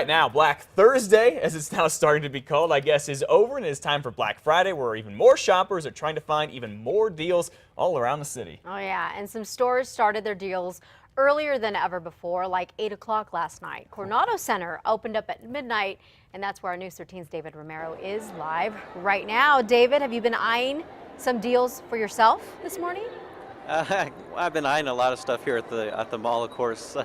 Right now, Black Thursday, as it's now starting to be called, I guess, is over, and it is time for Black Friday, where even more shoppers are trying to find even more deals all around the city. Oh yeah, and some stores started their deals earlier than ever before, like 8 o'clock last night. Coronado Center opened up at midnight, and that's where our News 13's David Romero is live right now. David, have you been eyeing some deals for yourself this morning? I've been eyeing a lot of stuff here at the mall, of course,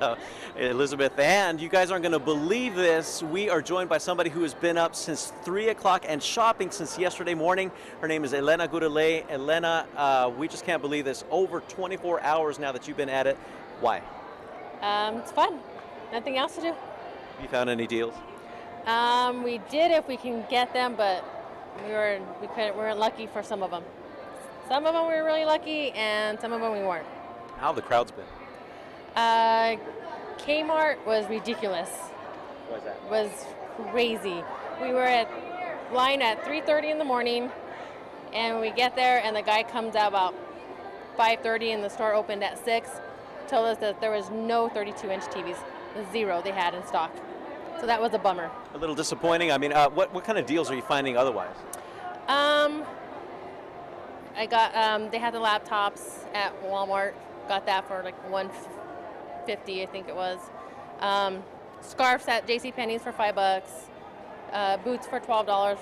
Elizabeth. And you guys aren't going to believe this. We are joined by somebody who has been up since 3 o'clock and shopping since yesterday morning. Her name is Elena Gurule. Elena, we just can't believe this. Over 24 hours now that you've been at it. Why? It's fun. Nothing else to do. You found any deals? We did if we can get them, but we weren't lucky for some of them. Some of them we were really lucky, and some of them we weren't. How have the crowds been? Kmart was ridiculous. Why is that? Was crazy. We were at line at 3:30 in the morning, and we get there, and the guy comes out about 5:30, and the store opened at 6. Told us that there was no 32-inch TVs, zero they had in stock. So that was a bummer. A little disappointing. I mean, what kind of deals are you finding otherwise? I got they had the laptops at Walmart. Got that for like $150, I think it was. Scarves at JCPenney's for $5. Boots for $12.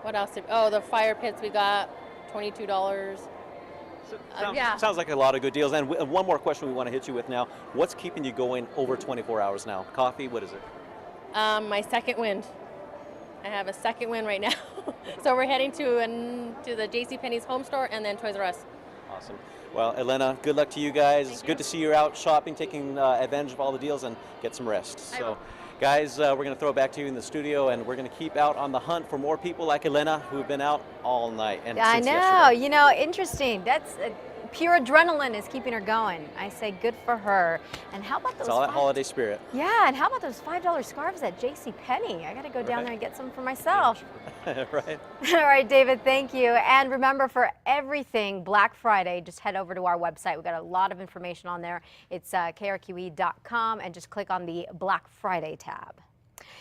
What else? The fire pits we got $22. Sounds like a lot of good deals. And one more question we want to hit you with now. What's keeping you going over 24 hours now? Coffee? What is it? My second wind. I have a second win right now. So we're heading to the JCPenney's home store and then Toys R Us. Awesome. Well, Elena, good luck to you guys. It's good to see you out shopping, taking advantage of all the deals, and get some rest. So, guys, we're going to throw it back to you in the studio, and we're going to keep out on the hunt for more people like Elena who have been out all night. And I since know. yesterday. You know, interesting. That's pure adrenaline is keeping her going. I say good for her. And how about those? It's all that holiday spirit. Yeah, and how about those $5 scarves at JCPenney? I got to go down there and get some for myself. Right. All right, David, thank you. And remember, for everything Black Friday, just head over to our website. We've got a lot of information on there. It's KRQE.com, and just click on the Black Friday tab.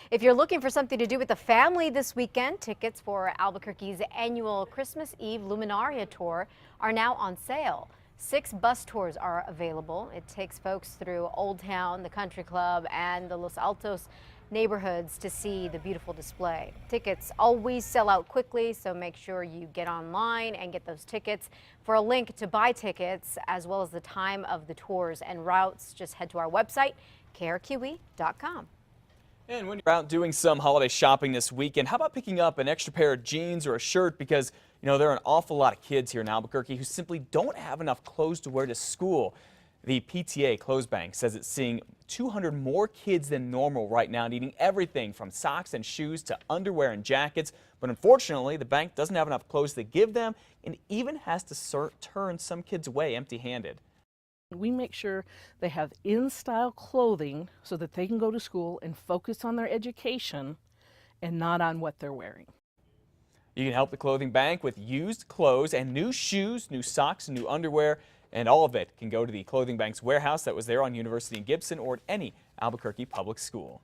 If you're looking for something to do with the family this weekend, tickets for Albuquerque's annual Christmas Eve Luminaria Tour are now on sale. 6 bus tours are available. It takes folks through Old Town, the Country Club, and the Los Altos neighborhoods to see the beautiful display. Tickets always sell out quickly, so make sure you get online and get those tickets. For a link to buy tickets, as well as the time of the tours and routes, just head to our website, KRQE.com. And when you're out doing some holiday shopping this weekend, how about picking up an extra pair of jeans or a shirt? Because, you know, there are an awful lot of kids here in Albuquerque who simply don't have enough clothes to wear to school. The PTA Clothes Bank says it's seeing 200 more kids than normal right now, needing everything from socks and shoes to underwear and jackets. But unfortunately, the bank doesn't have enough clothes to give them and even has to turn some kids away empty-handed. We make sure they have in-style clothing so that they can go to school and focus on their education and not on what they're wearing. You can help the clothing bank with used clothes and new shoes, new socks, and new underwear. And all of it can go to the Clothing Bank's warehouse that was there on University and Gibson or at any Albuquerque public school.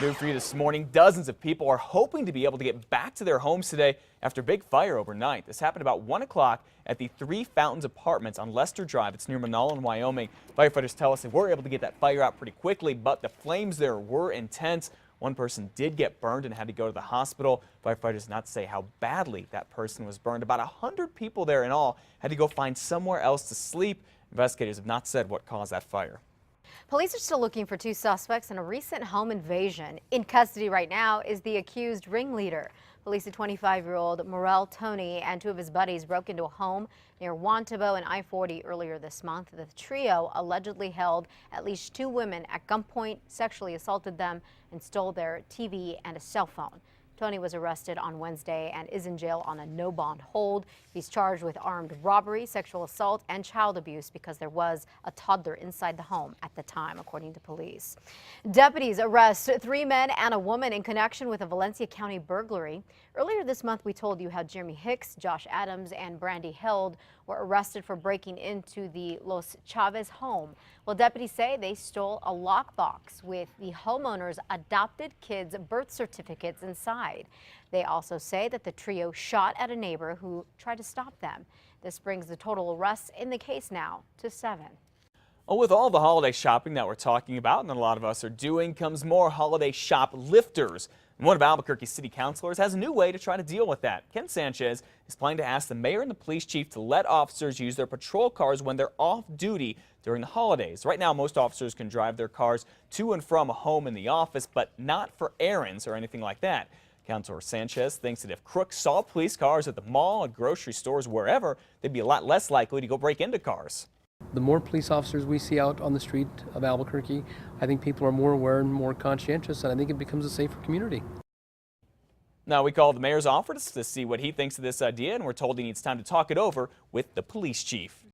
News for you this morning. Dozens of people are hoping to be able to get back to their homes today after a big fire overnight. This happened about 1 o'clock at the Three Fountains Apartments on Lester Drive. It's near Monolan, Wyoming. Firefighters tell us they were able to get that fire out pretty quickly, but the flames there were intense. One person did get burned and had to go to the hospital. Firefighters not say how badly that person was burned. About 100 people there in all had to go find somewhere else to sleep. Investigators have not said what caused that fire. Police are still looking for 2 suspects in a recent home invasion. In custody right now is the accused ringleader. Police say 25-year-old Morel Tony and 2 of his buddies broke into a home near Wantabo and I-40 earlier this month. The trio allegedly held at least 2 women at gunpoint, sexually assaulted them, and stole their TV and a cell phone. Tony was arrested on Wednesday and is in jail on a no-bond hold. He's charged with armed robbery, sexual assault, and child abuse because there was a toddler inside the home at the time, according to police. Deputies arrest 3 men and a woman in connection with a Valencia County burglary. Earlier this month, we told you how Jeremy Hicks, Josh Adams, and Brandy Held were arrested for breaking into the Los Chavez home. Well, deputies say they stole a lockbox with the homeowner's adopted kids' birth certificates inside. They also say that the trio shot at a neighbor who tried to stop them. This brings the total arrests in the case now to 7. Well, with all the holiday shopping that we're talking about and that a lot of us are doing comes more holiday shoplifters. And one of Albuquerque's city councilors has a new way to try to deal with that. Ken Sanchez is planning to ask the mayor and the police chief to let officers use their patrol cars when they're off duty during the holidays. Right now, most officers can drive their cars to and from a home in the office, but not for errands or anything like that. Councilor Sanchez thinks that if crooks saw police cars at the mall, at grocery stores, wherever, they'd be a lot less likely to go break into cars. The more police officers we see out on the street of Albuquerque, I think people are more aware and more conscientious, and I think it becomes a safer community. Now, we called the mayor's office to see what he thinks of this idea, and we're told he needs time to talk it over with the police chief.